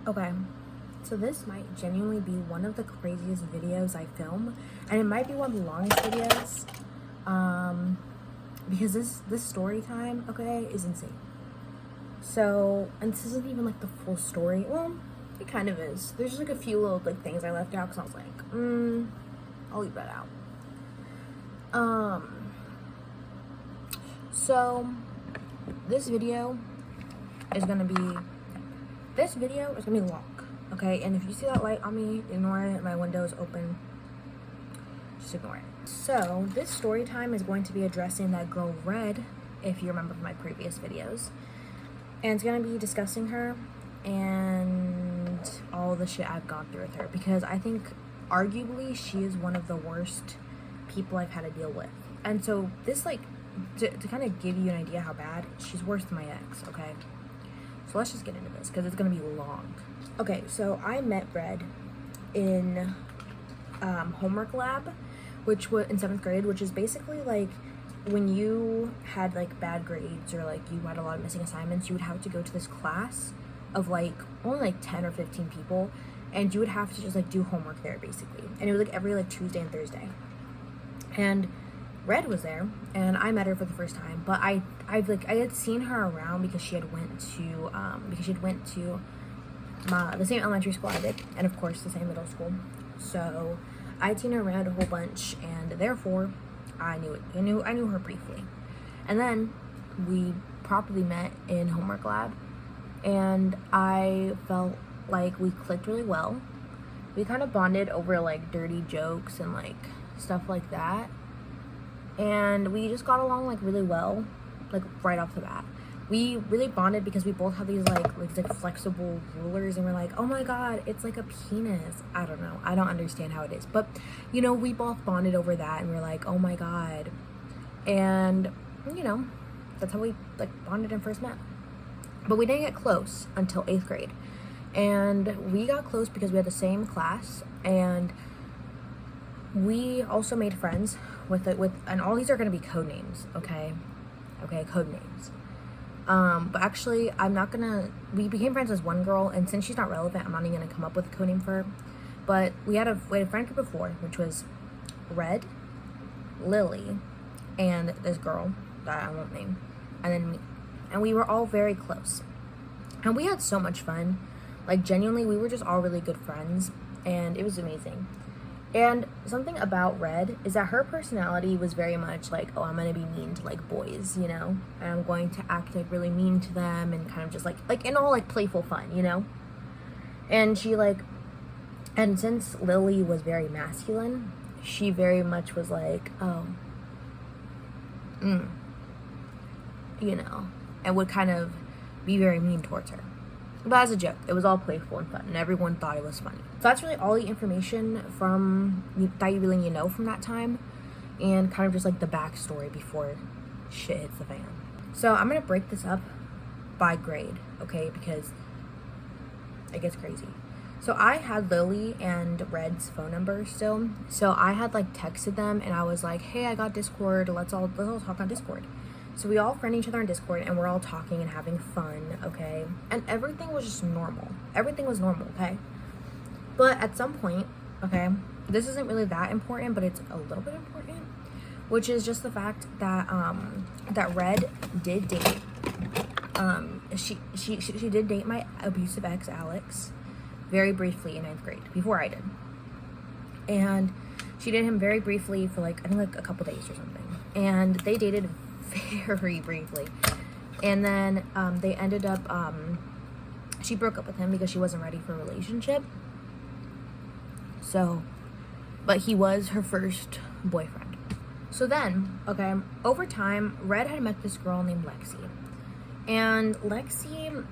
Okay, so this might genuinely be one of the craziest videos I film, and it might be one of the longest videos, because this story time, okay, is insane. So, and this isn't even like the full story. Well, it kind of is. There's just like a few little like things I left out because I was like, I'll leave that out. So this video is gonna be long, okay? And if you see that light on me, ignore it. My window is open. Just ignore it. So this story time is going to be addressing that girl Red, if you remember from my previous videos. And it's gonna be discussing her and all the shit I've gone through with her, because I think arguably she is one of the worst people I've had to deal with. And so this, like, to kind of give you an idea how bad, she's worse than my ex, okay? So let's just get into this because it's gonna be long. Okay, so I met Red in homework lab, which was in 7th grade, which is basically like when you had like bad grades or like you had a lot of missing assignments, you would have to go to this class of like only like 10 or 15 people, and you would have to just like do homework there basically. And it was like every like Tuesday and Thursday. And Red was there, and I met her for the first time, but I had seen her around because she had went to the same elementary school I did, and of course the same middle school. So I had seen her around a whole bunch, and therefore I knew her briefly. And then we properly met in homework lab, and I felt like we clicked really well. We kind of bonded over like dirty jokes and like stuff like that, and we just got along like really well, like right off the bat. We really bonded because we both have these like flexible rulers, and we're like, oh my god, it's like a penis. I don't know, I don't understand how it is, but you know, we both bonded over that, and we're like, oh my god. And you know, that's how we like bonded and first met. But we didn't get close until 8th grade, and we got close because we had the same class, and we also made friends with and all these are going to be code names, okay, code names. But actually, we became friends with one girl, and since she's not relevant, I'm not even gonna come up with a code name for her. But we had a friend group of 4, which was Red, Lily, and this girl that I won't name, and then me. And we were all very close, and we had so much fun. Like, genuinely, we were just all really good friends, and it was amazing. And something about Red is that her personality was very much like, oh, I'm gonna be mean to like boys, you know, and I'm going to act like really mean to them, and kind of just like in all like playful fun, you know. And she and since Lily was very masculine, she very much was like, oh, you know, and would kind of be very mean towards her. But as a joke, it was all playful and fun, and everyone thought it was funny. So that's really all the information that you really need to know from that time, and kind of just like the backstory before shit hits the fan. So I'm gonna break this up by grade, okay, because it gets crazy. So I had Lily and Red's phone number still, so I had like texted them, and I was like, hey, I got Discord, let's all talk on Discord. So we all friend each other on Discord, and we're all talking and having fun, okay? And everything was just normal. Everything was normal, okay? But at some point, okay, this isn't really that important, but it's a little bit important, which is just the fact that that Red did date. She did date my abusive ex, Alex, very briefly in 9th grade, before I did. And she dated him very briefly for like, I think like a couple days or something. And they dated very briefly, and then they ended up she broke up with him because she wasn't ready for a relationship. So, but he was her first boyfriend. So then, okay, over time, Red had met this girl named Lexi, and Lexi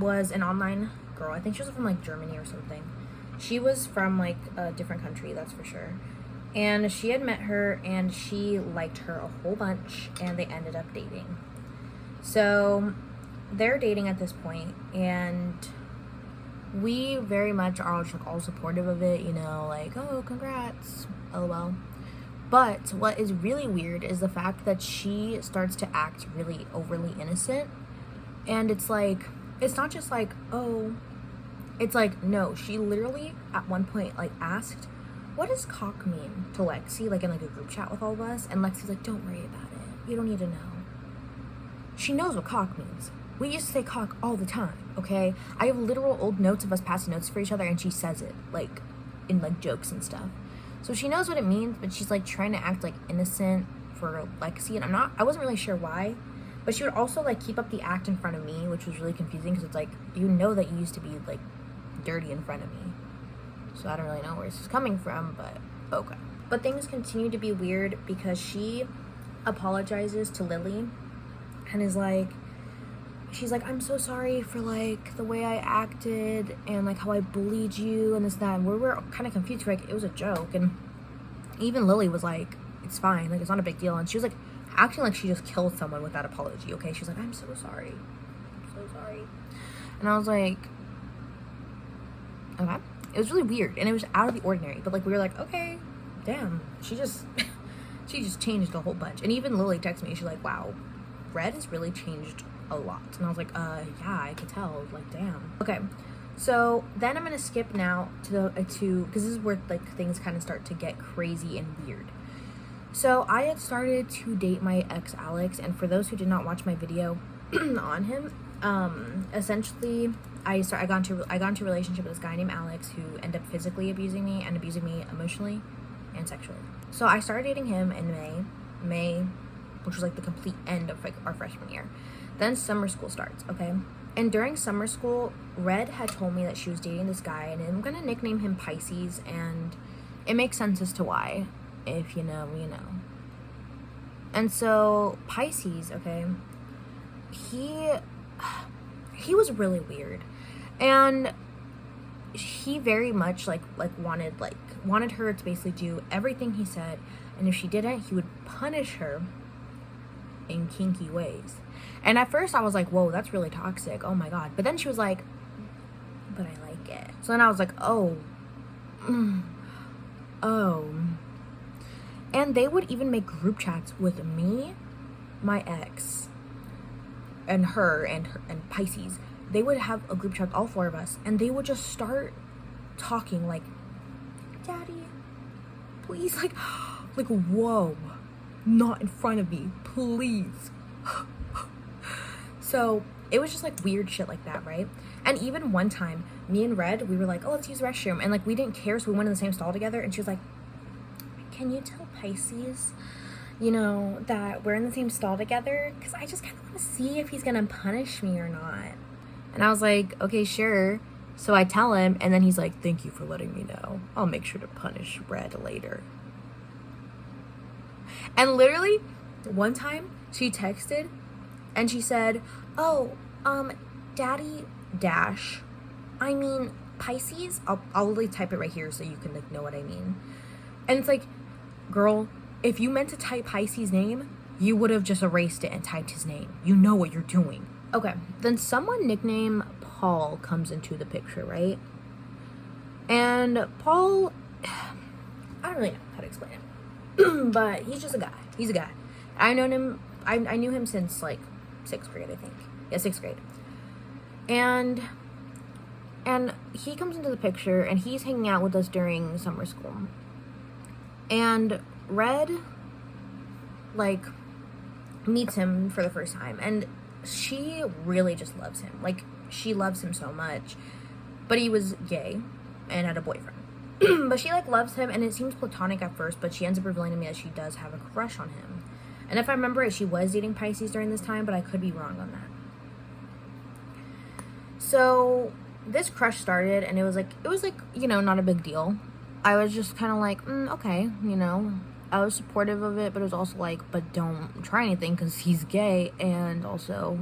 was an online girl. I think she was from like Germany or something. She was from like a different country, that's for sure. And she had met her, and she liked her a whole bunch, and they ended up dating. So they're dating at this point, and we very much are just like all supportive of it, you know, like, oh, congrats, lol. But what is really weird is the fact that she starts to act really overly innocent. And it's like, it's not just like, oh, It's like, no, she literally at one point like asked, what does cock mean to Lexi, like in like a group chat with all of us? And Lexi's like, don't worry about it. You don't need to know. She knows what cock means. We used to say cock all the time, okay? I have literal old notes of us passing notes for each other, and she says it, like, in, like, jokes and stuff. So she knows what it means, but she's, like, trying to act, like, innocent for Lexi, and I wasn't really sure why, but she would also, like, keep up the act in front of me, which was really confusing, because it's, like, you know that you used to be, like, dirty in front of me. So I don't really know where this is coming from, but okay. But things continue to be weird, because she apologizes to Lily, and is, like, she's like, I'm so sorry for, like, the way I acted and, like, how I bullied you and this, that. And we're kind of confused. Like, it was a joke. And even Lily was like, it's fine. Like, it's not a big deal. And she was, like, acting like she just killed someone with that apology, okay? She was like, I'm so sorry. I'm so sorry. And I was like, okay. It was really weird. And it was out of the ordinary. But, like, we were like, okay, damn. She just changed a whole bunch. And even Lily texted me. She's like, wow, Red has really changed a lot. And I was like, yeah, I could tell. Like, damn. Okay, so then I'm gonna skip now to because this is where, like, things kind of start to get crazy and weird. So I had started to date my ex Alex, and for those who did not watch my video on him, essentially I got into a relationship with this guy named Alex, who ended up physically abusing me and abusing me emotionally and sexually. So I started dating him in May, which was like the complete end of, like, our freshman year. Then summer school starts, okay? And during summer school, Red had told me that she was dating this guy, and I'm gonna nickname him Pisces, and it makes sense as to why. If you know, you know. And so Pisces, okay, he was really weird, and he very much wanted her to basically do everything he said, and if she didn't, he would punish her in kinky ways. And at first I was like, whoa, that's really toxic, oh my god. But then she was like, but I like it. So then I was like, oh. And they would even make group chats with me, my ex, and her and Pisces. They would have a group chat, all four of us, and they would just start talking like, Daddy, please, like, whoa, not in front of me, please. So it was just like weird shit like that, right? And even one time, me and Red, we were like, oh, let's use the restroom, and like we didn't care, so we went in the same stall together, and she was like, can you tell Pisces, you know, that we're in the same stall together, because I just kind of want to see if he's gonna punish me or not. And I was like, okay, sure. So I tell him, and then he's like, thank you for letting me know, I'll make sure to punish Red later. And literally one time she texted and she said, oh, Daddy dash, I mean Pisces, I'll really type it right here so you can, like, know what I mean. And it's like, girl, if you meant to type Pisces' name, you would have just erased it and typed his name. You know what you're doing. Okay, then someone nicknamed Paul comes into the picture, right? And Paul, I don't really know how to explain him, but he's just a guy. He's a guy. I knew him since, like, 6th grade, I think. Yeah, 6th grade. And he comes into the picture, and he's hanging out with us during summer school. And Red, like, meets him for the first time, and she really just loves him. Like, she loves him so much. But he was gay and had a boyfriend. But she, like, loves him, and it seems platonic at first, but she ends up revealing to me that she does have a crush on him. And if I remember it, she was dating Pisces during this time, but I could be wrong on that. So this crush started, and it was like, you know, not a big deal. I was just kind of like, okay, you know. I was supportive of it, but it was also like, but don't try anything because he's gay and also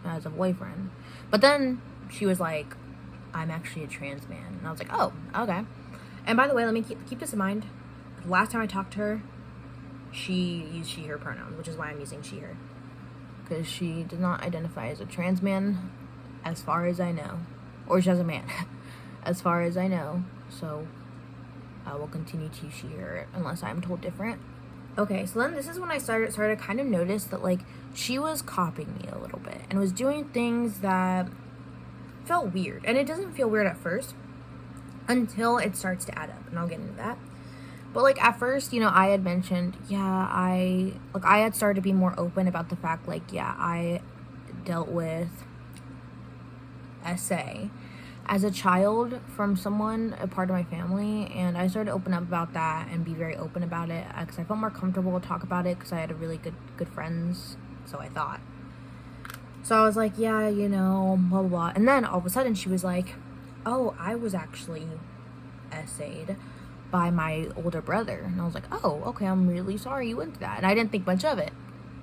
has a boyfriend. But then she was like, I'm actually a trans man. And I was like, oh, okay. And by the way, let me keep this in mind. Last time I talked to her, she used she, her pronouns, which is why I'm using she, her. Because she did not identify as a trans man, as far as I know. Or just as a man, as far as I know. So I will continue to use she, her, unless I'm told different. Okay, so then this is when I started to kind of notice that, like, she was copying me a little bit. And was doing things that felt weird. And it doesn't feel weird at first until it starts to add up, and I'll get into that. But like at first, you know, I had mentioned, I had started to be more open about the fact, like, I dealt with SA as a child from someone, a part of my family, and I started to open up about that and be very open about it because I felt more comfortable to talk about it because I had a really good friends, so I thought. So I was like, yeah, you know, blah, blah, blah. And then all of a sudden she was like, oh, I was actually SA'd by my older brother. And I was like, oh, okay, I'm really sorry you went through that. And I didn't think much of it.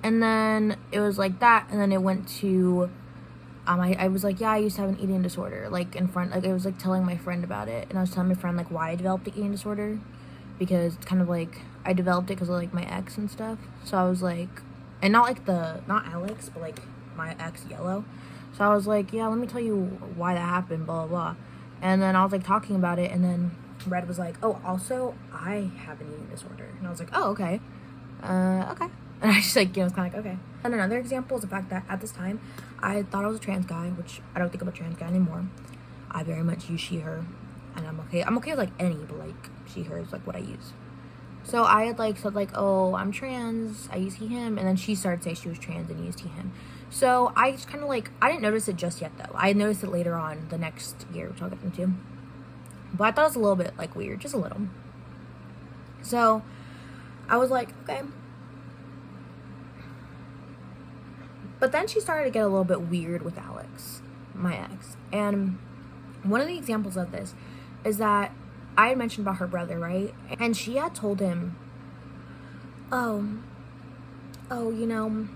And then it was like that, and then it went to I was like, yeah, I used to have an eating disorder, like in front, like I was like telling my friend about it, and I was telling my friend like why I developed the eating disorder, because it's kind of like I developed it because of like my ex and stuff. So I was like, and not Alex, but like my ex Yellow. So I was like, yeah, let me tell you why that happened, blah blah blah. And then I was like talking about it, and then Red was like, oh, also I have an eating disorder, and I was like, oh, okay, okay. And I just like, you know, was kind of like, okay. And another example is the fact that at this time, I thought I was a trans guy, which I don't think I'm a trans guy anymore. I very much use she, her, and I'm okay. I'm okay with like any, but like she, her is like what I use. So I had like said like, oh, I'm trans, I use he, him, and then she started saying she was trans and used he, him. So I just kind of like, I didn't notice it just yet though. I noticed it later on the next year, which I'll get into. But I thought it was a little bit like weird, just a little. So I was like, okay. But then she started to get a little bit weird with Alex, my ex. And one of the examples of this is that I had mentioned about her brother, right? And she had told him, oh, you know,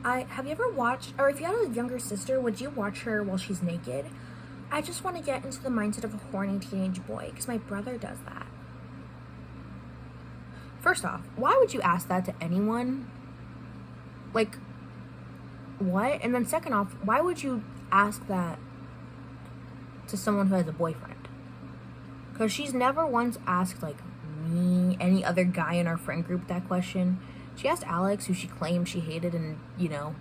have you ever watched, or if you had a younger sister, would you watch her while she's naked? I just want to get into the mindset of a horny teenage boy, because my brother does that. First off, why would you ask that to anyone? Like, what? And then second off, why would you ask that to someone who has a boyfriend? Because she's never once asked, like, me, any other guy in our friend group that question. She asked Alex, who she claimed she hated and, you know,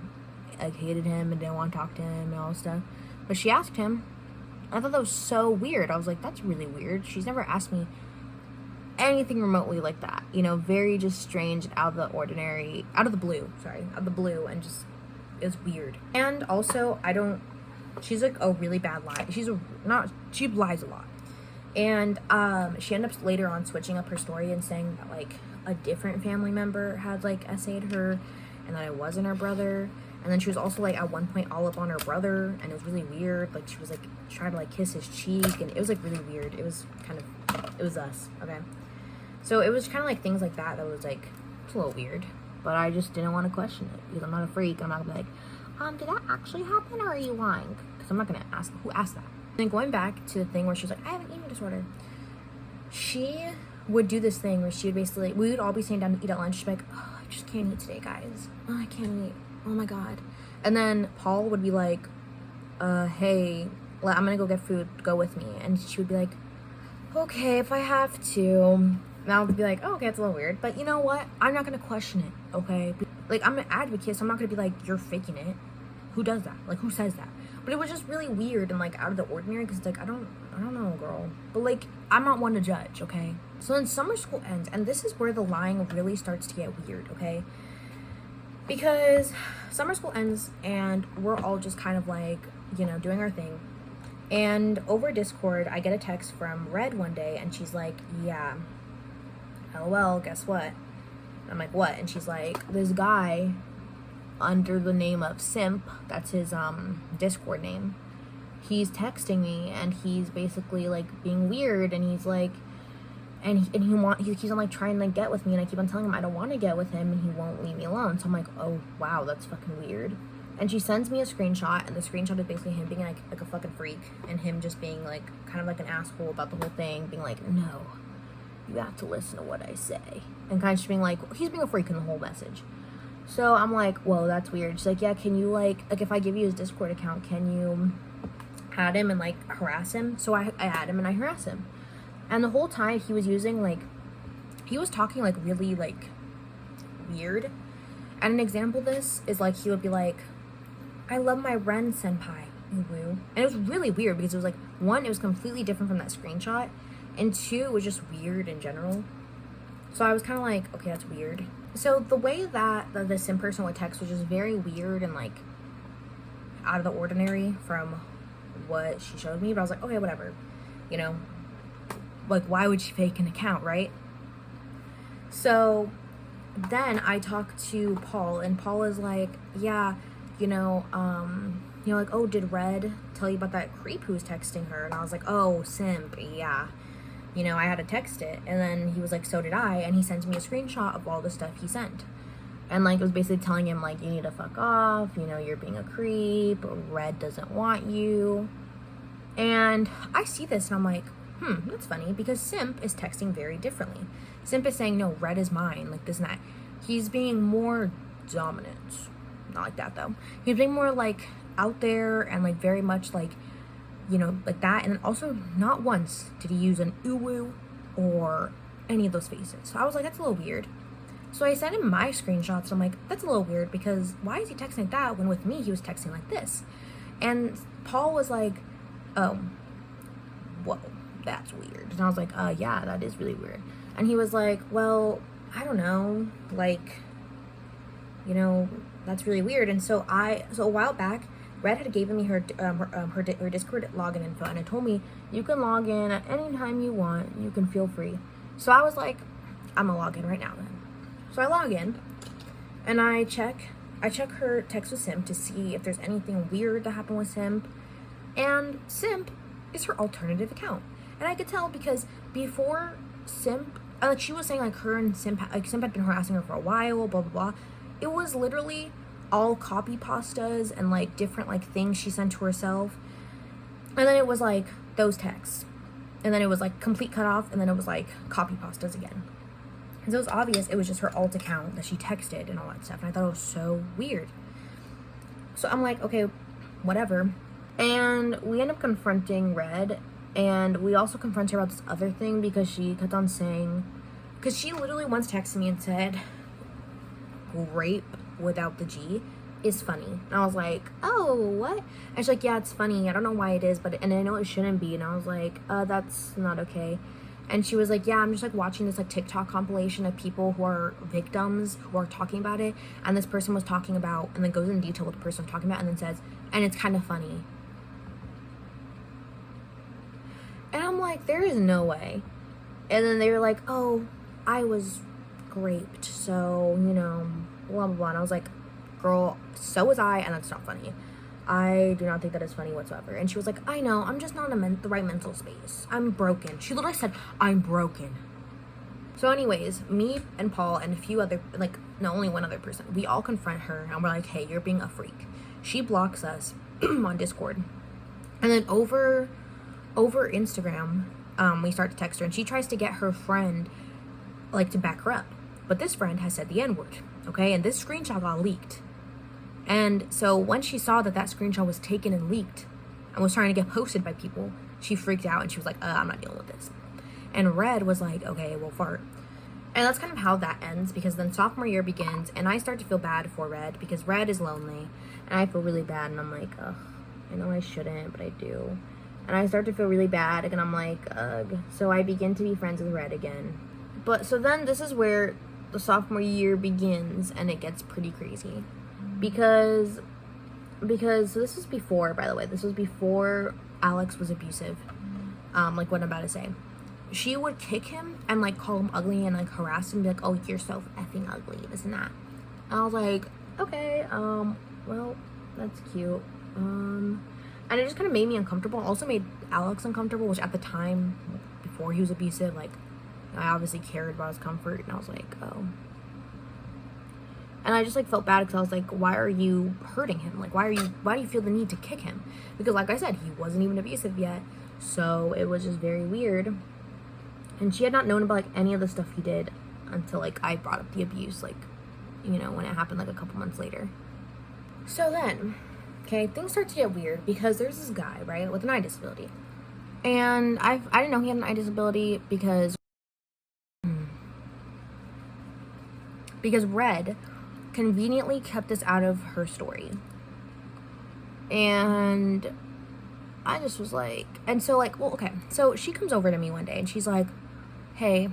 like, hated him and didn't want to talk to him and all this stuff. But she asked him. I thought that was so weird. I was like, that's really weird. She's never asked me anything remotely like that, you know, very just strange and out of the ordinary, out of the blue, and just, it's weird. And also, she's like a really bad lie. She lies a lot. And she ended up later on switching up her story and saying that like a different family member had like SA'd her, and that it wasn't her brother. And then she was also like at one point all up on her brother, and it was really weird. Like she was like trying to like kiss his cheek, and it was like really weird. It was us, okay? So it was kind of like things like that was like, it's a little weird. But I just didn't want to question it because I'm not a freak. I'm not gonna be like, did that actually happen or are you lying? Because I'm not gonna ask who asked that. And then going back to the thing where she was like, I have an eating disorder. She would do this thing where she would basically, we would all be sitting down to eat at lunch. She'd be like, oh, I just can't eat today, guys. Oh, I can't eat. Oh my God. And then Paul would be like, hey, I'm gonna go get food, go with me. And she would be like, okay, if I have to. And I would be like, oh, okay, it's a little weird. But you know what? I'm not gonna question it, okay? Like, I'm an advocate, so I'm not gonna be like, you're faking it. Who does that? Like, who says that? But it was just really weird and like out of the ordinary because it's like, I don't know, girl. But like, I'm not one to judge, okay? So then summer school ends, and this is where the lying really starts to get weird, okay? Because summer school ends and we're all just kind of like, you know, doing our thing. And over Discord, I get a text from Red one day, and she's like, yeah, LOL, guess what? And I'm like, what? And she's like, this guy under the name of Simp, that's his Discord name, he's texting me, and he's basically like being weird, and he's like, and he's on like trying to get with me, and I keep on telling him I don't want to get with him, and he won't leave me alone. So I'm like, oh wow, that's fucking weird. And she sends me a screenshot, and the screenshot is basically him being like a fucking freak, and him just being like kind of like an asshole about the whole thing, being like, no, you have to listen to what I say, and kind of just being like, he's being a freak in the whole message. So I'm like, whoa, that's weird. She's like, yeah, can you like if I give you his Discord account, can you add him and like harass him? So I add him and I harass him. And the whole time he was talking like really like weird. And an example of this is like, he would be like, I love my Ren senpai. Woo. And it was really weird because it was like, one, it was completely different from that screenshot, and two, it was just weird in general. So I was kind of like, okay, that's weird. So the way that the simp person would text was just very weird and like out of the ordinary from what she showed me. But I was like, okay, whatever, you know, like why would she fake an account, right? So then I talked to Paul, and Paul is like, yeah, like, oh, did Red tell you about that creep who was texting her? And I was like, oh, simp, yeah. I had to text it. And then he was like, so did I. And he sent me a screenshot of all the stuff he sent. And like, it was basically telling him like, you need to fuck off, you're being a creep, Red doesn't want you. And I see this and I'm like, that's funny, because simp is texting very differently. Simp is saying, no, Red is mine, like this and that. He's being more dominant. Not like that though. He's being more like out there and like very much like, like that. And also not once did he use an uwu or any of those faces. So I was like, that's a little weird. So I sent him my screenshots. I'm like, that's a little weird, because why is he texting like that when with me he was texting like this? And Paul was like, oh, whoa, that's weird. And I was like, yeah, that is really weird. And he was like, well, I don't know, like, that's really weird. And so a while back, Red had given me her Discord login info, and it told me you can log in at any time you want. You can feel free. So I was like, I'm gonna log in right now then. So I log in, and I check her text with Simp to see if there's anything weird that happened with Simp, and Simp is her alternative account. And I could tell because before Simp, like she was saying like her and Simp had been harassing her for a while, blah blah blah. It was literally all copy pastas and like different like things she sent to herself, and then it was like those texts, and then it was like complete cutoff, and then it was like copy pastas again. And so it was obvious it was just her alt account that she texted and all that stuff, and I thought it was so weird. So I'm like, okay, whatever. And we end up confronting Red, and we also confront her about this other thing because she kept on saying, because she literally once texted me and said, grape without the G is funny. And I was like, oh, what? And she's like, yeah, it's funny. I don't know why it is, and I know it shouldn't be. And I was like, that's not okay. And she was like, yeah, I'm just like watching this like TikTok compilation of people who are victims who are talking about it. And this person was talking about, and then goes in detail what the person was talking about, and then says, and it's kind of funny. And I'm like, there is no way. And then they were like, oh, I was raped, so, blah, blah, blah. And I was like, girl, so was I, and that's not funny. I do not think that is funny whatsoever. And she was like, I know, I'm just not in the right mental space. I'm broken. She literally said, I'm broken. So anyways, me and Paul and a few other, like, no, only one other person, we all confront her, and we're like, hey, you're being a freak. She blocks us on Discord. And then over Instagram, we start to text her, and she tries to get her friend, like, to back her up. But this friend has said the N-word, okay? And this screenshot got leaked. And so when she saw that screenshot was taken and leaked and was trying to get posted by people, she freaked out and she was like, I'm not dealing with this. And Red was like, okay, well, fart. And that's kind of how that ends, because then sophomore year begins, and I start to feel bad for Red because Red is lonely, and I feel really bad, and I'm like, ugh, I know I shouldn't, but I do. And I start to feel really bad, and I'm like, ugh. So I begin to be friends with Red again. But so then this is where the sophomore year begins, and it gets pretty crazy. Because so this was before, by the way, this was before Alex was abusive, like what I'm about to say. She would kick him and like call him ugly and like harass him, be like, oh, you're so effing ugly, this and that. And I was like, okay, well, that's cute. And it just kind of made me uncomfortable. Also made Alex uncomfortable, which at the time, before he was abusive, like, I obviously cared about his comfort, and I was like, oh. And I just like felt bad because I was like, why are you hurting him? Like, why do you feel the need to kick him? Because like I said, he wasn't even abusive yet. So it was just very weird. And she had not known about like any of the stuff he did until like I brought up the abuse, like, when it happened like a couple months later. So then, okay, things start to get weird because there's this guy, right, with an eye disability. And I didn't know he had an eye disability because Red conveniently kept this out of her story. And I just was like, and so like, well, okay. So she comes over to me one day and she's like, hey,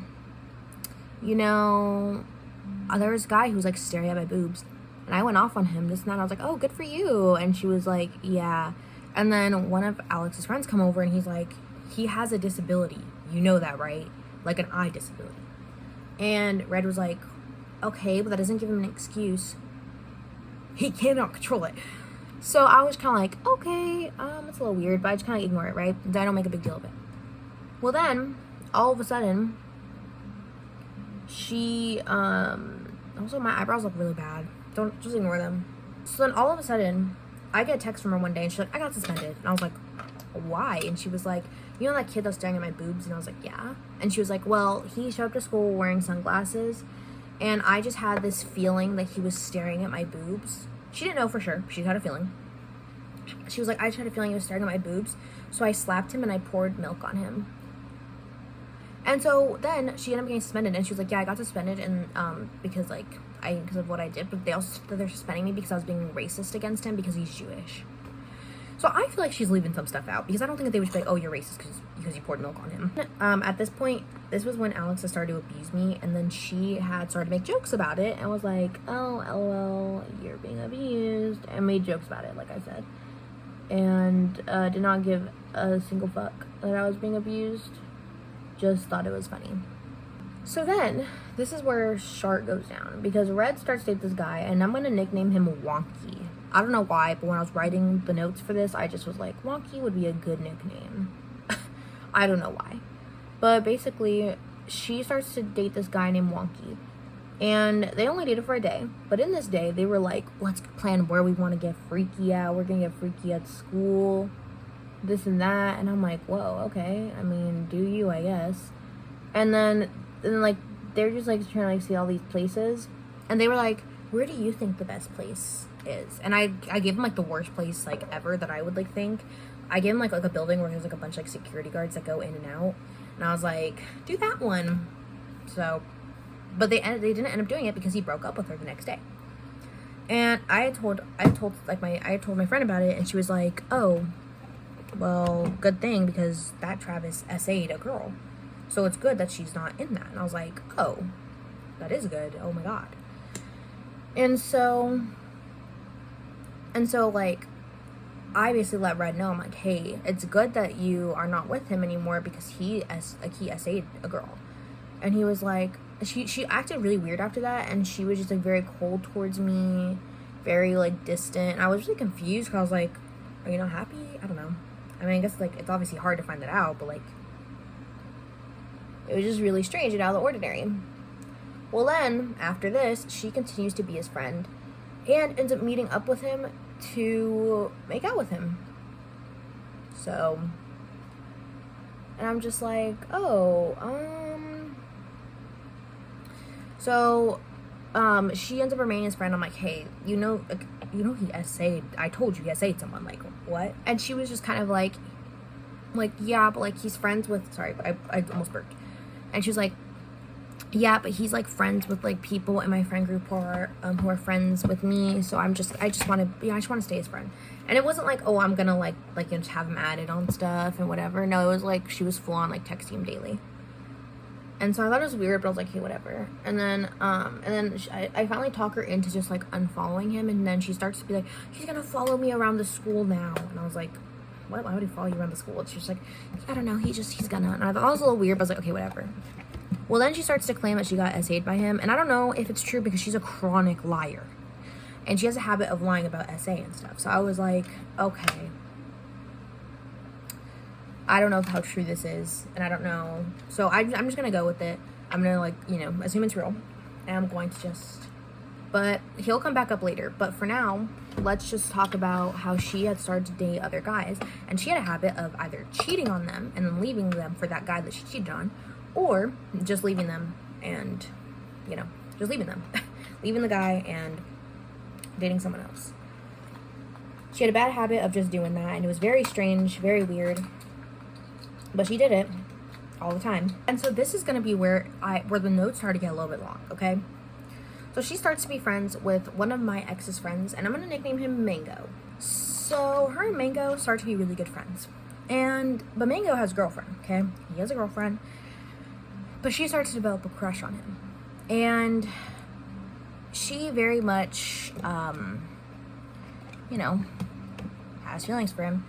you know, there was a guy who was like staring at my boobs. And I went off on him, this and that. I was like, oh, good for you. And she was like, yeah. And then one of Alex's friends come over and he's like, he has a disability. You know that, right? Like an eye disability. And Red was like, okay, but that doesn't give him an excuse. He cannot control it. So I was kind of like, okay, it's a little weird, but I just kind of ignore it, right? I don't make a big deal of it. Well, then, all of a sudden, she, also my eyebrows look really bad. Don't, just ignore them. So then all of a sudden, I get a text from her one day, and she's like, I got suspended. And I was like, why? And she was like, you know that kid that was staring at my boobs? And I was like, yeah. And she was like, well, he showed up to school wearing sunglasses, and I just had this feeling that he was staring at my boobs. She didn't know for sure. She had a feeling. She was like, I just had a feeling he was staring at my boobs. So I slapped him and I poured milk on him. And so then she ended up getting suspended. And she was like, yeah, I got suspended and because of what I did. But they're suspending me because I was being racist against him because he's Jewish. So I feel like she's leaving some stuff out, because I don't think that they would be like, oh, you're racist because you poured milk on him. At this point, this was when Alex had started to abuse me, and then she had started to make jokes about it and was like, oh, LOL, you're being abused, and made jokes about it, like I said. And did not give a single fuck that I was being abused. Just thought it was funny. So then, this is where Shark goes down, because Red starts to date this guy, and I'm going to nickname him Wonky. I don't know why, but when I was writing the notes for this, I just was like, Wonky would be a good nickname. I don't know why. But basically, she starts to date this guy named Wonky. And they only dated for a day. But in this day, they were like, let's plan where we want to get freaky at. We're going to get freaky at school. This and that. And I'm like, whoa, okay. I mean, do you, I guess. And then like, they're just like trying to like see all these places. And they were like, where do you think the best place is? And I gave him like the worst place like ever that I would like think. I gave him like a building where there's like a bunch of like security guards that go in and out, and I was like, do that one. So, but they didn't end up doing it because he broke up with her the next day. And I told my friend about it, and she was like, oh, well, good thing, because that Travis SA'd a girl, so it's good that she's not in that. And I was like, oh, that is good. Oh my god. And so like, I basically let Red know, I'm like, hey, it's good that you are not with him anymore because he SA'd a girl. And he was like, she acted really weird after that, and she was just like very cold towards me, very like distant. I was really confused because I was like, are you not happy? I don't know. I mean, I guess like it's obviously hard to find that out, but like, it was just really strange and out of the ordinary. Well, then after this, she continues to be his friend and ends up meeting up with him to make out with him. So, and I'm just like, oh, so, she ends up remaining his friend. I'm like, hey, you know he SA'd, I told you he SA'd someone, like, what? And she was just kind of like, yeah, but like, he's friends with, sorry, I almost burped. And she was like, yeah, but he's like friends with like people in my friend group who are friends with me. So I just want to stay his friend. And it wasn't like, oh, I'm gonna like just have him added on stuff and whatever. No, it was like she was full on like texting him daily. And so I thought it was weird, but I was like, hey, whatever. And then I finally talk her into just like unfollowing him, and then she starts to be like, he's gonna follow me around the school now. And I was like, what? Why would he follow you around the school? And she's like, I don't know. He's gonna. And I thought it was a little weird, but I was like, okay, whatever. Well, then she starts to claim that she got SA'd by him, and I don't know if it's true because she's a chronic liar, and she has a habit of lying about SA and stuff. So I was like, okay, I don't know how true this is, and I don't know. So I'm just gonna go with it. I'm gonna like, assume it's real, and I'm going to just. But he'll come back up later. But for now, let's just talk about how she had started to date other guys, and she had a habit of either cheating on them and then leaving them for that guy that she cheated on, or just leaving them and, just leaving them. Leaving the guy and dating someone else. She had a bad habit of just doing that, and it was very strange, very weird. But she did it all the time. And so this is going to be where the notes start to get a little bit long, okay? So she starts to be friends with one of my ex's friends, and I'm going to nickname him Mango. So her and Mango start to be really good friends. But Mango has a girlfriend, okay? He has a girlfriend. But she starts to develop a crush on him. And she very much, you know, has feelings for him.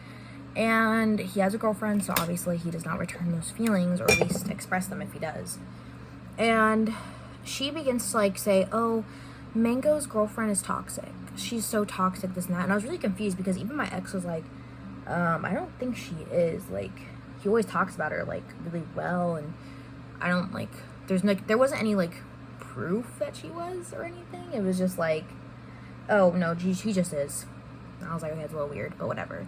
And he has a girlfriend, so obviously he does not return those feelings, or at least express them if he does. And she begins to, like, say, oh, Mango's girlfriend is toxic. She's so toxic, this and that. And I was really confused because even my ex was like, I don't think she is. Like, he always talks about her, like, really well, and I don't, like, there wasn't any, like, proof that she was or anything. It was just like, oh, no, she just is. And I was like, okay, it's a little weird, but whatever.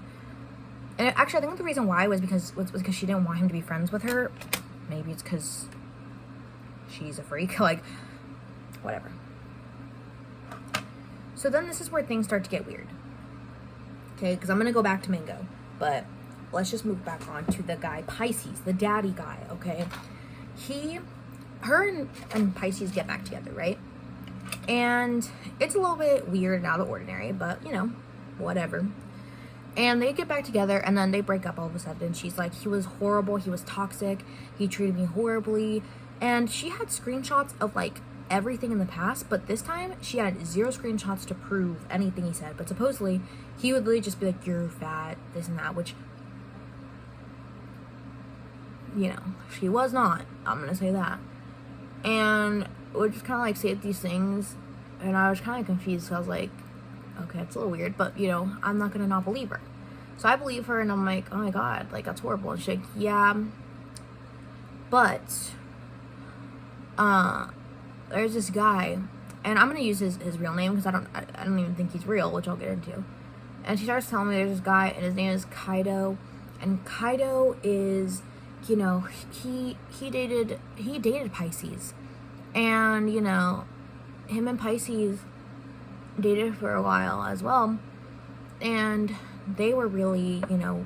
And actually, I think the reason why was because she didn't want him to be friends with her. Maybe it's because she's a freak. Like, whatever. So then this is where things start to get weird. Okay, because I'm going to go back to Mango. But let's just move back on to the guy, Pisces, the daddy guy, okay? Her and Pisces get back together, right? And it's a little bit weird and out of the ordinary, but, you know, whatever. And they get back together, and then they break up all of a sudden. She's like, he was horrible, he was toxic, he treated me horribly. And she had screenshots of, like, everything in the past, but this time she had 0 screenshots to prove anything he said. But supposedly, he would literally just be like, you're fat, this and that, which, you know, she was not. I'm gonna say that. And would just kind of, like, say these things, and I was kind of confused, so I was like, okay, it's a little weird, but, you know, I'm not gonna not believe her. So I believe her, and I'm like, oh my god, like, that's horrible. And she's like, yeah, but, there's this guy, and I'm gonna use his real name, because I don't even think he's real, which I'll get into. And she starts telling me there's this guy, and his name is Kaito, and Kaito is, you know, he dated Pisces, and, you know, him and Pisces dated for a while as well, and they were really, you know,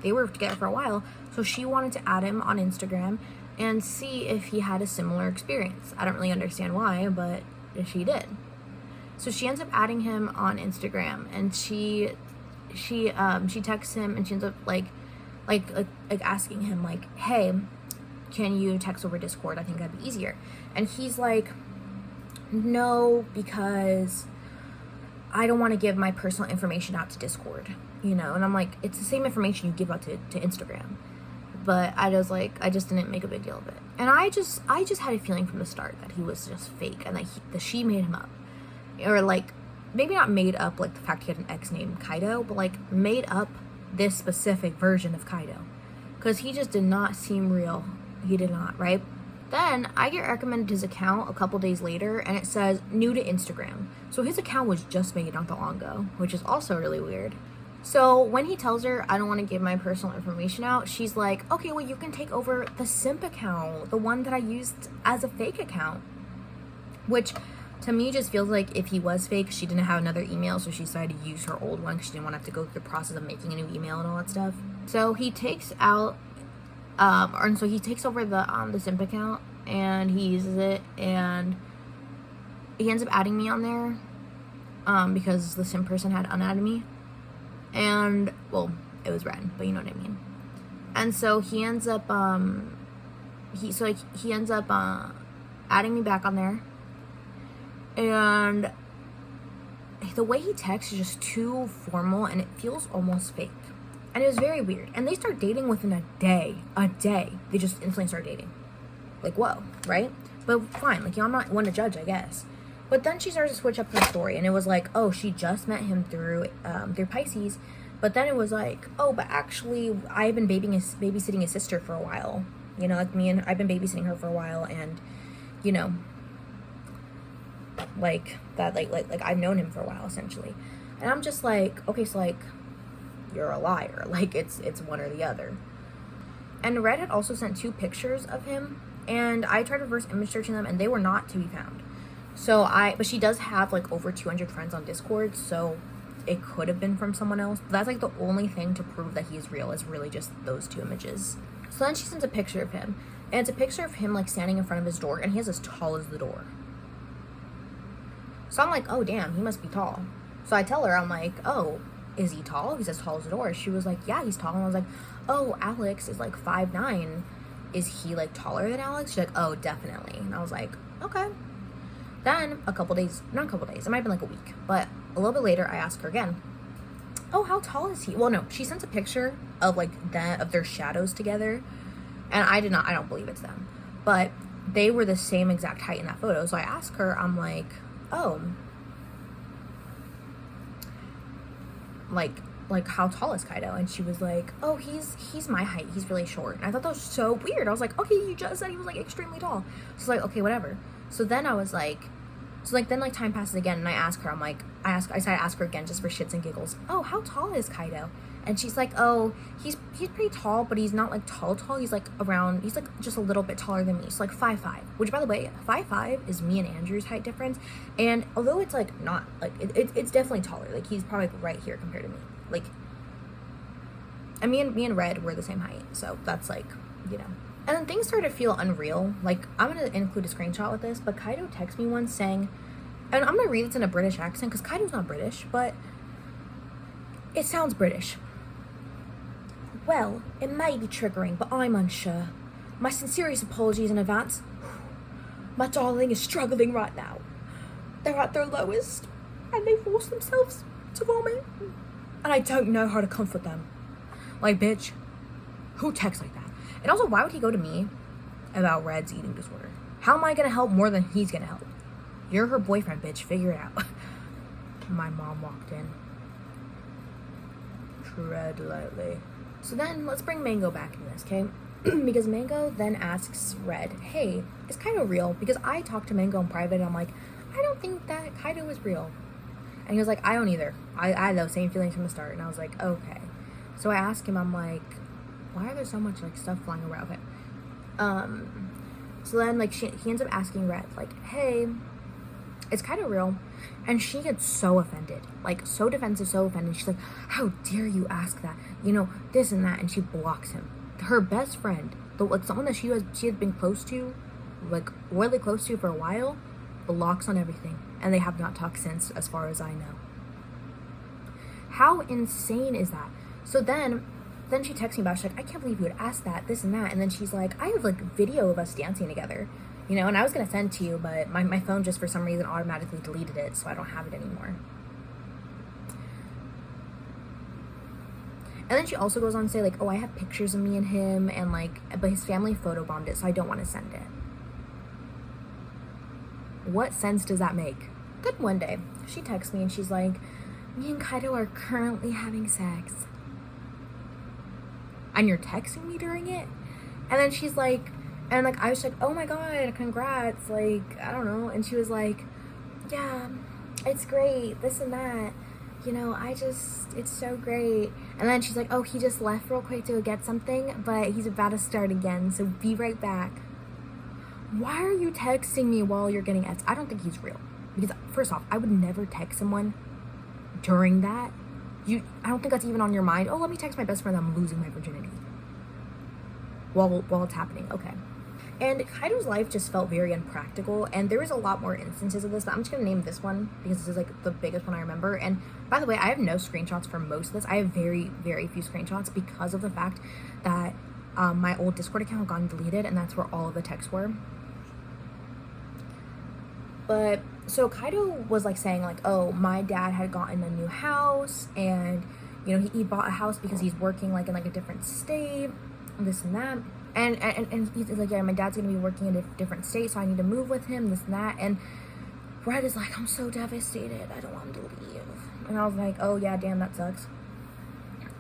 they were together for a while, so she wanted to add him on Instagram and see if he had a similar experience. I don't really understand why, but she did. So she ends up adding him on Instagram, and she texts him, and she ends up like asking him, like, hey, can you text over Discord? I think that'd be easier. And he's like, no, because I don't want to give my personal information out to Discord, you know? And I'm like, it's the same information you give out to Instagram. But I just didn't make a big deal of it. And I just had a feeling from the start that he was just fake, and that she made him up. Or, like, maybe not made up, like, the fact he had an ex named Kaito, but, like, made up this specific version of Kaito. Because he just did not seem real. He did not, right? Then I get recommended his account a couple days later, and it says new to Instagram. So his account was just made not that long ago, which is also really weird. So when he tells her, I don't want to give my personal information out, she's like, okay, well, you can take over the simp account, the one that I used as a fake account. Which, to me, just feels like if he was fake, she didn't have another email, so she decided to use her old one because she didn't want to have to go through the process of making a new email and all that stuff. So he takes out, so he takes over the simp account, and he uses it, and he ends up adding me on there, because the simp person had unadded me. And, well, it was red, but you know what I mean. And so he ends up, he ends up, adding me back on there. And the way he texts is just too formal, and it feels almost fake. And it was very weird. And they start dating within a day. They just instantly start dating. Like, whoa, right? But fine, like, you know, I'm not one to judge, I guess. But then she started to switch up her story, and it was like, oh, she just met him through Pisces. But then it was like, oh, but actually, I've been babysitting his sister for a while. You know, like I've been babysitting her for a while, and, you know, like that, like I've known him for a while, essentially. And I'm just like, okay, so, like, you're a liar. Like, it's one or the other. And Red had also sent 2 pictures of him, and I tried reverse image searching them, and they were not to be found. But she does have, like, over 200 friends on Discord, so it could have been from someone else. But that's, like, the only thing to prove that he's real is really just those 2 images. So then she sends a picture of him, and it's a picture of him, like, standing in front of his door, and he is as tall as the door. So I'm like, oh, damn, he must be tall. So I tell her, I'm like, oh, is he tall? He's as tall as the door. She was like, yeah, he's tall. And I was like, oh, Alex is like 5'9". Is he like taller than Alex? She's like, oh, definitely. And I was like, okay. Then not a couple days, it might have been like a week, but a little bit later, I asked her again, oh, how tall is he? Well, no, she sent a picture of like of their shadows together, and I don't believe it's them, but they were the same exact height in that photo. So I asked her, I'm like, oh, like how tall is Kaito? And she was like, oh, he's my height, he's really short. And I thought that was so weird. I was like, okay, you just said he was like extremely tall. So like, okay, whatever. So then I was like, then like time passes again, and I ask her, I ask her again just for shits and giggles, oh, how tall is Kaito? And she's like, oh, he's pretty tall, but he's not like tall. He's like just a little bit taller than me. So like 5'5", which by the way, 5'5" is me and Andrew's height difference. And although it's like not like it's definitely taller. Like he's probably like right here compared to me. Like, and me and Red were the same height. So that's like, you know. And then things started to feel unreal. Like, I'm going to include a screenshot with this, but Kaito texted me once saying, and I'm going to read this in a British accent because Kaito's not British, but it sounds British. Well, it may be triggering, but I'm unsure. My sincerest apologies in advance. My darling is struggling right now. They're at their lowest, and they force themselves to vomit. And I don't know how to comfort them. Like, bitch, who texts like that? And also, why would he go to me about Red's eating disorder? How am I going to help more than he's going to help? You're her boyfriend, bitch. Figure it out. My mom walked in. Tread lightly. So then, let's bring Mango back into this, okay? Because Mango then asks Red, hey, is Kaito real? Because I talked to Mango in private, and I'm like, I don't think that Kaito is real. And he was like, I don't either. I had those same feelings from the start. And I was like, okay. So I asked him, I'm like, why are there so much like stuff flying around? Okay. So then like he ends up asking Red, like, hey, is Kaito real? And she gets so offended, like so defensive, so offended. She's like, how dare you ask that? You know, this and that. And she blocks him. Her best friend, like someone that she has been close to, like really close to for a while, blocks on everything. And they have not talked since, as far as I know. How insane is that? So then she texts me about it. She's like, I can't believe you would ask that, this and that. And then she's like, I have like video of us dancing together, you know, and I was going to send to you, but my phone just for some reason automatically deleted it, so I don't have it anymore. And then she also goes on to say like, oh, I have pictures of me and him, and like, but his family photobombed it, so I don't want to send it. What sense does that make? Then one day, she texts me and she's like, me and Kaito are currently having sex. And you're texting me during it? And then she's like, and like I was like, oh my god, congrats, like, I don't know. And she was like, yeah, it's great, this and that, you know, it's so great. And then she's like, oh, he just left real quick to go get something, but he's about to start again, so be right back. Why are you texting me while you're getting Eds? I don't think he's real. Because first off, I would never text someone during that. I don't think that's even on your mind. Oh, let me text my best friend that I'm losing my virginity. While it's happening. Okay. And Kaito's life just felt very unpractical, and there was a lot more instances of this, but I'm just gonna name this one because this is like the biggest one I remember. And by the way, I have no screenshots for most of this. I have very, very few screenshots because of the fact that my old Discord account had gotten deleted, and that's where all of the texts were. But so Kaito was like saying like, oh, my dad had gotten a new house, and you know, he bought a house because he's working like in like a different state, this and that. And he's like, yeah, my dad's gonna be working in a different state, so I need to move with him, this and that. And Red is like, I'm so devastated, I don't want him to leave. And I was like, oh yeah, damn, that sucks.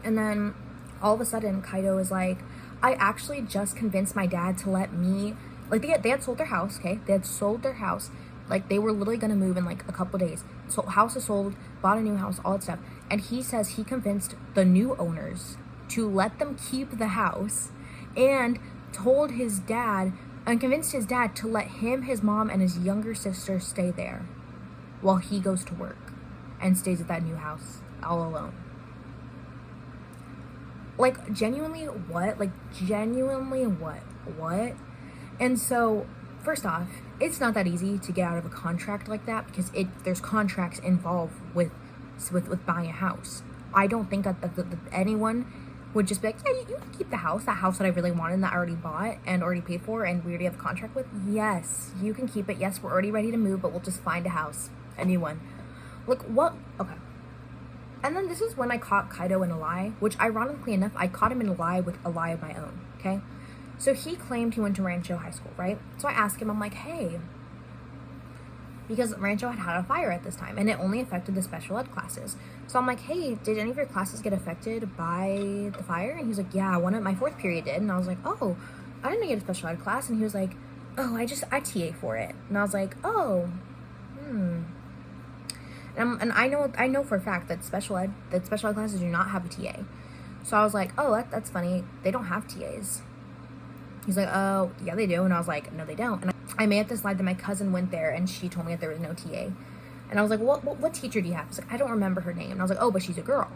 And then all of a sudden Kaito is like, I actually just convinced my dad to let me, like, they had sold their house, okay? They had sold their house. Like, they were literally gonna move in like a couple days. So house is sold, bought a new house, all that stuff. And he says he convinced the new owners to let them keep the house, and told his dad and convinced his dad to let him, his mom, and his younger sister stay there while he goes to work and stays at that new house all alone. Like, genuinely what? Like, genuinely what? And so, first off, it's not that easy to get out of a contract like that, because there's contracts involved with buying a house. I don't think that anyone would just be like, yeah, you can keep the house, that house that I really wanted, that I already bought and already paid for and we already have a contract with. Yes, you can keep it. Yes, we're already ready to move, but we'll just find a house, a new one. Look, what? Okay. And then this is when I caught Kaito in a lie, which ironically enough, I caught him in a lie with a lie of my own, okay? So he claimed he went to Rancho High School, right? So I asked him, I'm like, hey, because Rancho had a fire at this time and it only affected the special ed classes. So I'm like, hey, did any of your classes get affected by the fire? And he's like, yeah, one of my fourth period did. And I was like, oh, I didn't get a special ed class. And he was like, oh, I TA for it. And I was like, oh, And I know for a fact that special ed classes do not have a TA. So I was like, oh, that's funny. They don't have TAs. He's like, oh, yeah, they do. And I was like, no, they don't. And I made up this lie that my cousin went there and she told me that there was no TA. And I was like, what teacher do you have? He's like, I don't remember her name. And I was like, oh, but she's a girl.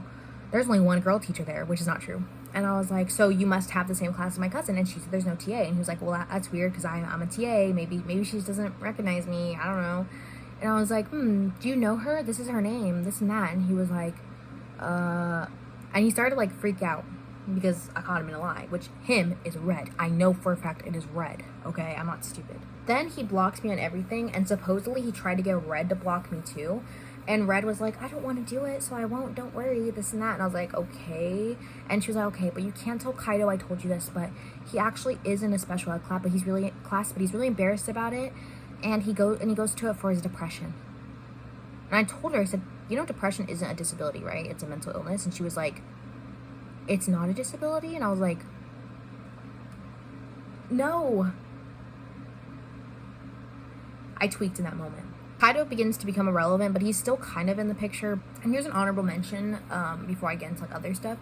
There's only one girl teacher there, which is not true. And I was like, so you must have the same class as my cousin. And she said, there's no TA. And he was like, well, that's weird because I'm a TA. Maybe she doesn't recognize me. I don't know. And I was like, do you know her? This is her name, this and that. And he was like, and he started to like freak out because I caught him in a lie, which him is red. I know for a fact it is red, okay? I'm not stupid. Then he blocks me on everything, and supposedly he tried to get Red to block me too. And Red was like, I don't want to do it, so I won't, don't worry, this and that. And I was like, okay. And she was like, okay, but you can't tell Kaito I told you this, but he actually is in a special ed class, but he's really embarrassed about it. And he goes to it for his depression. And I told her, I said, you know, depression isn't a disability, right? It's a mental illness. And she was like, it's not a disability? And I was like, no. I tweaked in that moment. Kaito begins to become irrelevant, but he's still kind of in the picture. And here's an honorable mention, before I get into like other stuff.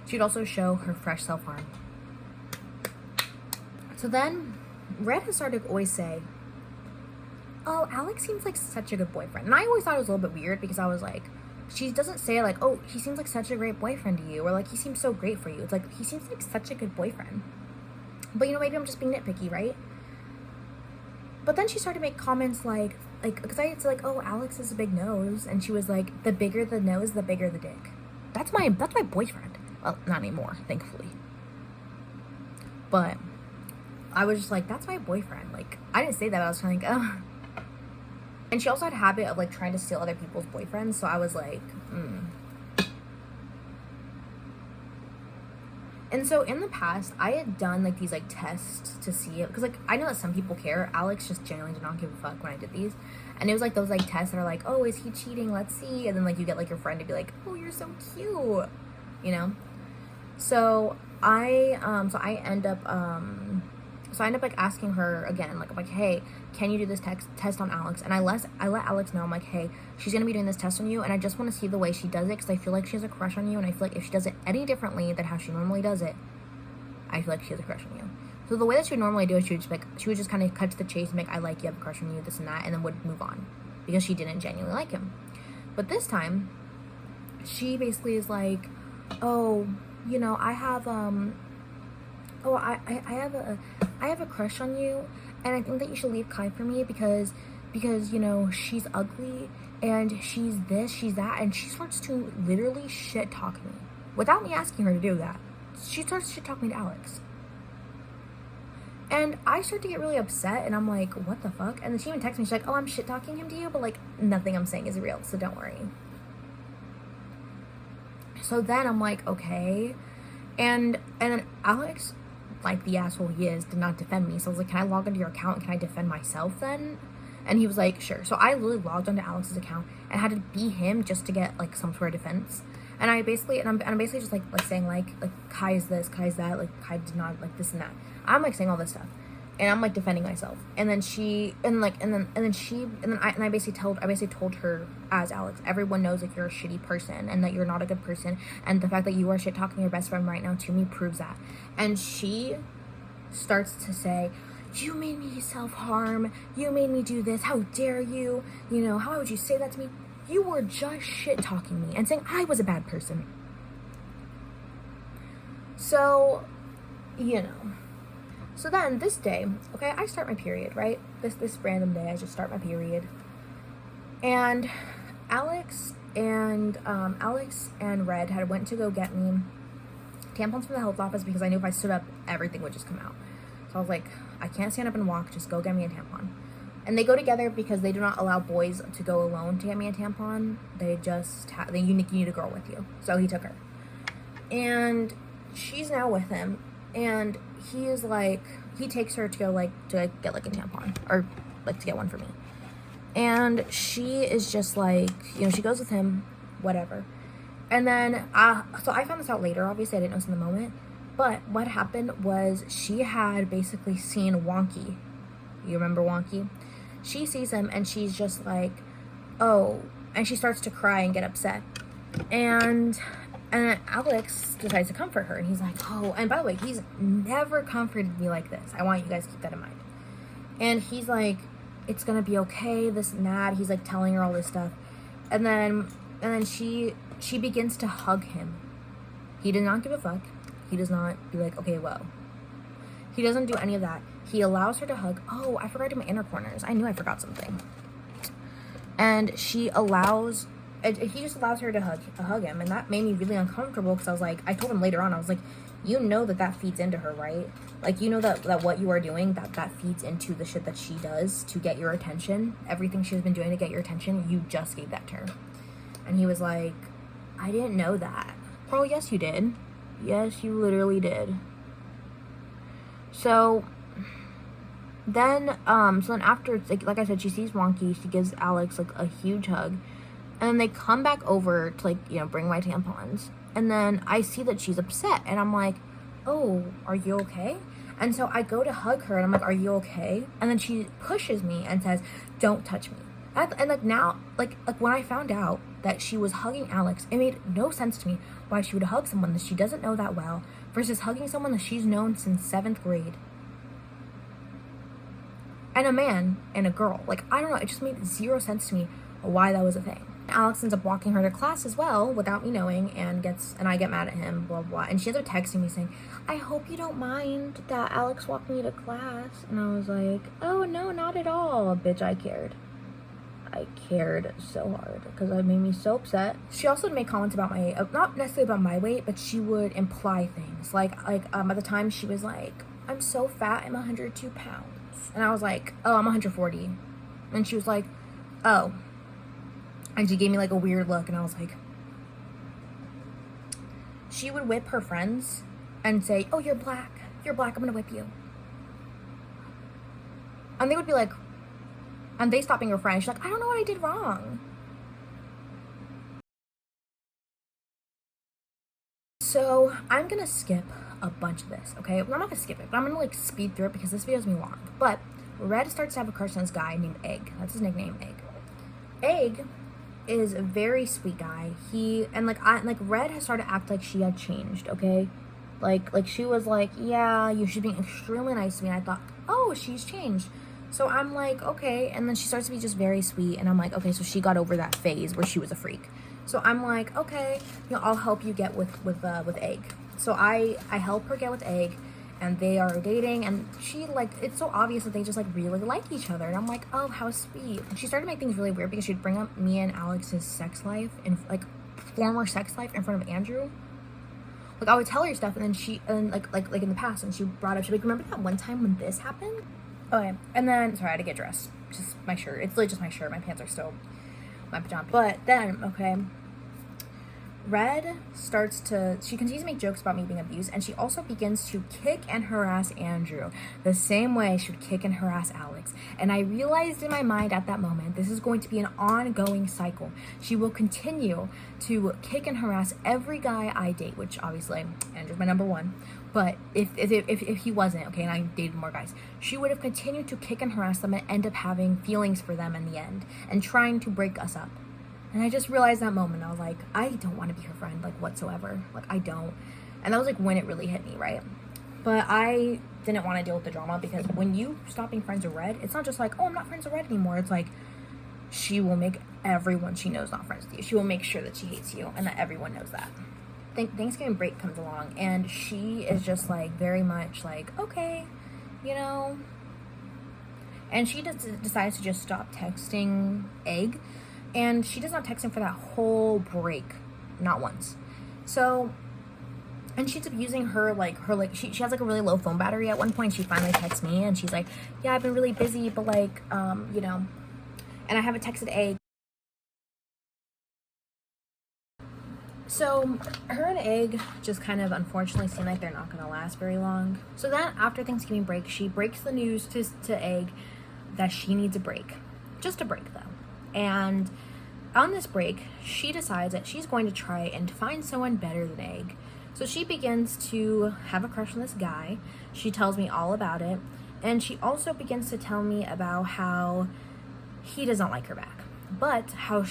She'd also show her fresh self-harm. So then, Red has started to always say, oh, Alex seems like such a good boyfriend. And I always thought it was a little bit weird because I was like, she doesn't say like, oh, he seems like such a great boyfriend to you, or like he seems so great for you. It's like, he seems like such a good boyfriend. But you know, maybe I'm just being nitpicky, right? But then she started to make comments like, because I said like, oh, Alex has a big nose, and she was like, the bigger the nose, the bigger the dick. That's my boyfriend. Well, not anymore, thankfully. But I was just like, that's my boyfriend. Like, I didn't say that, but I was trying to like, oh. And she also had a habit of like trying to steal other people's boyfriends, so I was like, And so in the past, I had done like these like tests to see it, because like I know that some people care. Alex just genuinely did not give a fuck when I did these, and it was like those like tests that are like, oh, is he cheating? Let's see. And then like you get like your friend to be like, oh, you're so cute, you know. So I end up like asking her again, like I'm like, hey, can you do this test on Alex? And I let Alex know, I'm like, hey, she's gonna be doing this test on you, and I just want to see the way she does it, because I feel like she has a crush on you, and I feel like if she does it any differently than how she normally does it, I feel like she has a crush on you. So the way that she would normally do it, she would just kind of cut to the chase and be like, I like you, have a crush on you, this and that, and then would move on, because she didn't genuinely like him. But this time, she basically is like, oh, you know, I have I have a crush on you, and I think that you should leave Kai for me because you know, she's ugly and she's this, she's that, and she starts to literally shit talk me without me asking her to do that. She starts shit talking me to Alex, and I start to get really upset, and I'm like, what the fuck? And then she even texts me, she's like, oh, I'm shit talking him to you, but like nothing I'm saying is real, so don't worry. So then I'm like, okay, and then Alex, like the asshole he is, did not defend me. So I was like, can I log into your account and can I defend myself then? And he was like, sure. So I literally logged onto Alex's account and had to be him just to get like some sort of defense. And I'm basically just like saying like Kai is this, Kai is that, like Kai did not, like this and that. I'm like saying all this stuff, and I'm like defending myself. And then I basically told her as Alex, everyone knows like you're a shitty person and that you're not a good person, and the fact that you are shit talking your best friend right now to me proves that. And she starts to say, you made me self-harm, you made me do this, how dare you, you know, how would you say that to me? You were just shit talking me and saying I was a bad person. So, you know. So then this day, okay, I start my period, right? This random day, I just start my period. And Alex And Alex and Red had went to go get me tampons from the health office because I knew if I stood up, everything would just come out. So I was like, I can't stand up and walk, just go get me a tampon. And they go together because they do not allow boys to go alone to get me a tampon. They just you need a girl with you. So he took her. And she's now with him. And he is like, he takes her to go to get like a tampon, or like to get one for me. And she is just like, you know, she goes with him, whatever. And then, so I found this out later. Obviously, I didn't know this in the moment. But what happened was she had basically seen Wonky. You remember Wonky? She sees him and she's just like, oh, and she starts to cry and get upset. And Alex decides to comfort her. And he's like, oh, and by the way, he's never comforted me like this. I want you guys to keep that in mind. And he's like, it's gonna be okay, this and that. He's like telling her all this stuff. And then she begins to hug him. He does not give a fuck. He does not be like, okay, well. He doesn't do any of that. He allows her to hug. Oh, I forgot to my inner corners. I knew I forgot something. And he just allows her to hug him. And that made me really uncomfortable because I was like, I told him later on, I was like, you know that feeds into her, right? Like, you know that what you are doing, that feeds into the shit that she does to get your attention. Everything she's been doing to get your attention, you just gave that to her. And he was like, I didn't know that. Pearl, yes, you did. Yes, you literally did. So then after, like I said, she sees Wonky. She gives Alex like a huge hug, and then they come back over to like, you know, bring my tampons. And then I see that she's upset, and I'm like, oh, are you okay? And so I go to hug her, and I'm like, are you okay? And then she pushes me and says, don't touch me. And like now, like when I found out that she was hugging Alex, it made no sense to me why she would hug someone that she doesn't know that well versus hugging someone that she's known since 7th grade. And a man and a girl. Like, I don't know, it just made zero sense to me why that was a thing. Alex ends up walking her to class as well without me knowing, and I get mad at him, blah, blah. And she ends up texting me saying, I hope you don't mind that Alex walked me to class. And I was like, oh, no, not at all. Bitch, I cared. I cared so hard because it made me so upset. She also made comments about my, not necessarily about my weight, but she would imply things. Like at the time she was like, I'm so fat, I'm 102 pounds. And I was like, oh, I'm 140. And she was like, oh. And she gave me like a weird look, and I was like, she would whip her friends and say, oh, you're black, I'm gonna whip you. And they would be like, and they stopped being her friend. She's like, I don't know what I did wrong. So I'm gonna skip a bunch of this, okay? Well, I'm not gonna skip it, but I'm gonna like speed through it because this video is me long. But Red starts to have a crush on this guy named Egg. That's his nickname, Egg. Egg is a very sweet guy. Red has started to act like she had changed, okay? Like she was like, yeah, she's being extremely nice to me. And I thought, oh, she's changed. So I'm like, okay. And then she starts to be just very sweet. And I'm like, okay, so she got over that phase where she was a freak. So I'm like, okay, you know, I'll help you get with Egg. So I help her get with Egg, and they are dating, and she like, it's so obvious that they just like really like each other. And I'm like, oh, how sweet. And she started to make things really weird because she'd bring up me and Alex's sex life and like former sex life in front of Andrew. Like I would tell her stuff, and then like in the past, and she brought up, she'd be like, remember that one time when this happened? Okay, and then, sorry, I had to get dressed. Just my shirt. It's literally just my shirt. My pants are still my pajamas. But then, okay, Red she continues to make jokes about me being abused, and she also begins to kick and harass Andrew the same way she would kick and harass Alex. And I realized in my mind at that moment, this is going to be an ongoing cycle. She will continue to kick and harass every guy I date, which obviously Andrew's my number one. But if he wasn't, okay, and I dated more guys, she would have continued to kick and harass them and end up having feelings for them in the end and trying to break us up. And I just realized that moment. I was like, I don't want to be her friend, like, whatsoever. Like, I don't. And that was, like, when it really hit me, right? But I didn't want to deal with the drama because when you stop being friends with Red, it's not just like, oh, I'm not friends with Red anymore. It's like, she will make everyone she knows not friends with you. She will make sure that she hates you and that everyone knows that. Thanksgiving break comes along, and she is just, like, very much like, okay, you know. And she decides to just stop texting Egg And she does not text him for that whole break, not once. So, and she's abusing she has like a really low phone battery. At one point she finally texts me and she's like, yeah, I've been really busy, but like, you know, and I haven't texted Egg. So her and Egg just kind of unfortunately seem like they're not going to last very long. So then after Thanksgiving break, she breaks the news to Egg that she needs a break. Just a break though. And on this break, she decides that she's going to try and find someone better than Egg. So she begins to have a crush on this guy. She tells me all about it. And she also begins to tell me about how he does not like her back. But then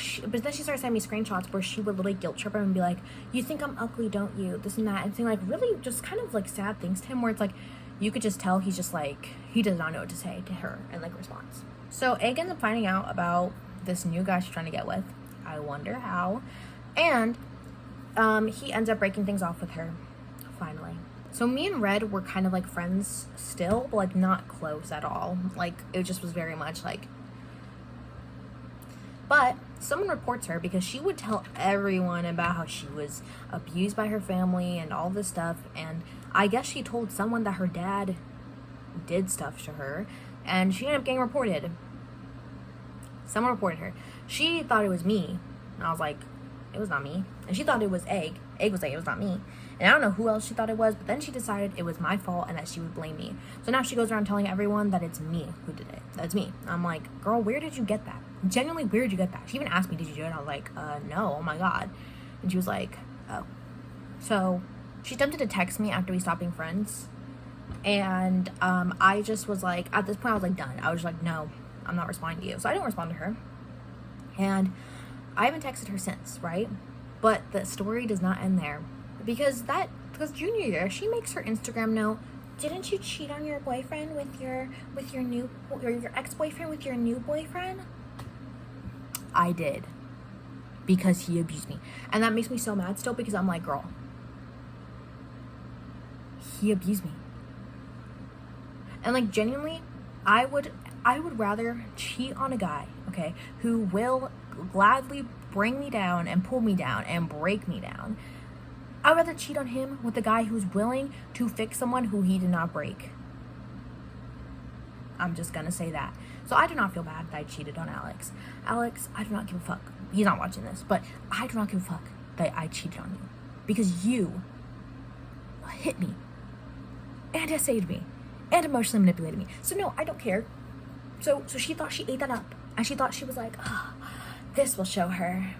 she started sending me screenshots where she would literally guilt trip him and be like, you think I'm ugly, don't you? This and that. And saying like really just kind of like sad things to him where it's like, you could just tell he's just like, he does not know what to say to her in like response. So Egg ends up finding out about this new guy she's trying to get with. I wonder how. And he ends up breaking things off with her, finally. So me and Red were kind of like friends still, but like not close at all. Like it just was very much like, but someone reports her because she would tell everyone about how she was abused by her family and all this stuff. And I guess she told someone that her dad did stuff to her and she ended up getting reported. Someone reported her. She thought it was me. And I was like, it was not me. And she thought it was Egg. Egg was like, it was not me. And I don't know who else she thought it was, but then she decided it was my fault and that she would blame me. So now she goes around telling everyone that it's me who did it. That's me. I'm like, girl, where did you get that? Genuinely, where did you get that? She even asked me, did you do it? I was like, no, oh my God. And she was like, oh. So she attempted to text me after we stopped being friends. And I just was like, at this point, I was like, done. I was like, no, I'm not responding to you. So I didn't respond to her. And I haven't texted her since, right? But the story does not end there. Because junior year, she makes her Instagram note, didn't you cheat on your boyfriend with your ex-boyfriend with your new boyfriend? I did. Because he abused me. And that makes me so mad still because I'm like, girl, he abused me. And like genuinely, I would rather cheat on a guy, okay, who will gladly bring me down and pull me down and break me down. I'd rather cheat on him with a guy who's willing to fix someone who he did not break. I'm just gonna say that. So I do not feel bad that I cheated on Alex. Alex, I do not give a fuck. He's not watching this, but I do not give a fuck that I cheated on you. Because you hit me and essayed me and emotionally manipulated me. So no, I don't care. So she thought she ate that up. And she thought she was like, oh, this will show her.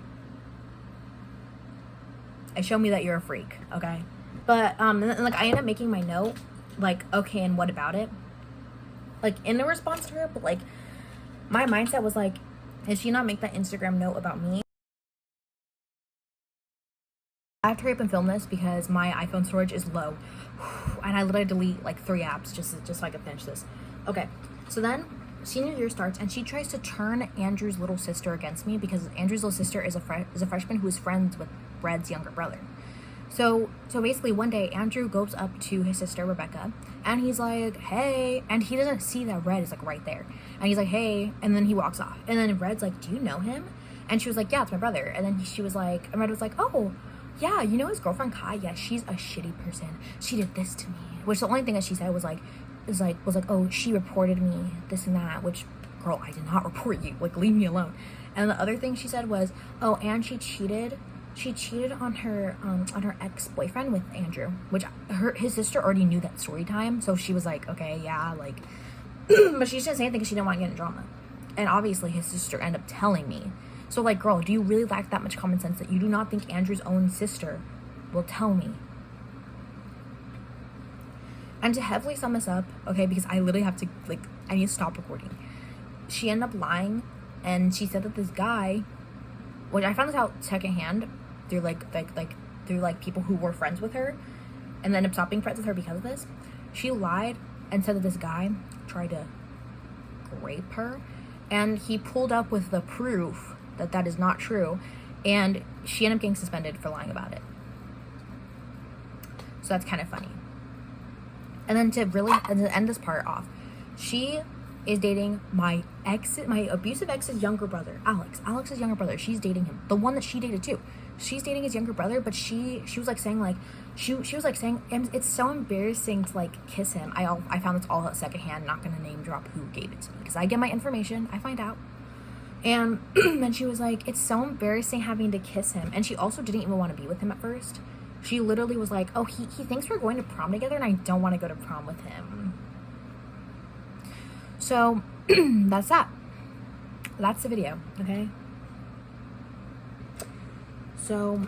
Show me that you're a freak, okay? But, like, I ended up making my note, like, okay, and what about it? Like, in the response to her, but, like, my mindset was, like, did she not make that Instagram note about me? I have to hurry up and film this because my iPhone storage is low. And I literally delete, like, 3 apps just so I can finish this. Okay, so then senior year starts, and she tries to turn Andrew's little sister against me because Andrew's little sister is a freshman who is friends with Red's younger brother. So basically one day Andrew goes up to his sister Rebecca and he's like, hey, and he doesn't see that Red is like right there, and he's like, hey, and then he walks off, and then Red's like, do you know him? And she was like, yeah, it's my brother. And then she was like, and Red was like, oh yeah, you know his girlfriend Kai? Yeah, she's a shitty person, she did this to me. Which the only thing that she said was like, oh, she reported me, this and that, which, girl, I did not report you, like, leave me alone. And the other thing she said was, oh, and she cheated on her ex-boyfriend with Andrew, which his sister already knew that story time, so she was like, okay, yeah, like, but she didn't say anything because she didn't want to get in drama. And obviously his sister ended up telling me. So, like, girl, do you really lack that much common sense that you do not think Andrew's own sister will tell me? And to heavily sum this up, okay, because I literally have to, like, I need to stop recording. She ended up lying, and she said that this guy, which I found this out secondhand through through people who were friends with her, and then ended up stopping friends with her because of this. She lied and said that this guy tried to rape her, and he pulled up with the proof that that is not true, and she ended up getting suspended for lying about it. So that's kind of funny. And then to end this part off, she is dating my abusive ex's younger brother, Alex's younger brother. She's dating him, the one that she dated too. She's dating his younger brother, but she was like saying like she was like saying, and it's so embarrassing to like kiss him. I found this all at secondhand, not gonna name drop who gave it to me because I get my information, I find out. And then she was like, it's so embarrassing having to kiss him. And she also didn't even want to be with him at first. She literally was like, oh, he thinks we're going to prom together and I don't want to go to prom with him. So that's that. That's the video, okay? So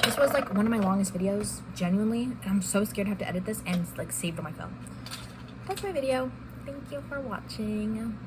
this was like one of my longest videos, genuinely, and I'm so scared to have to edit this and like save it on my phone. That's my video. Thank you for watching.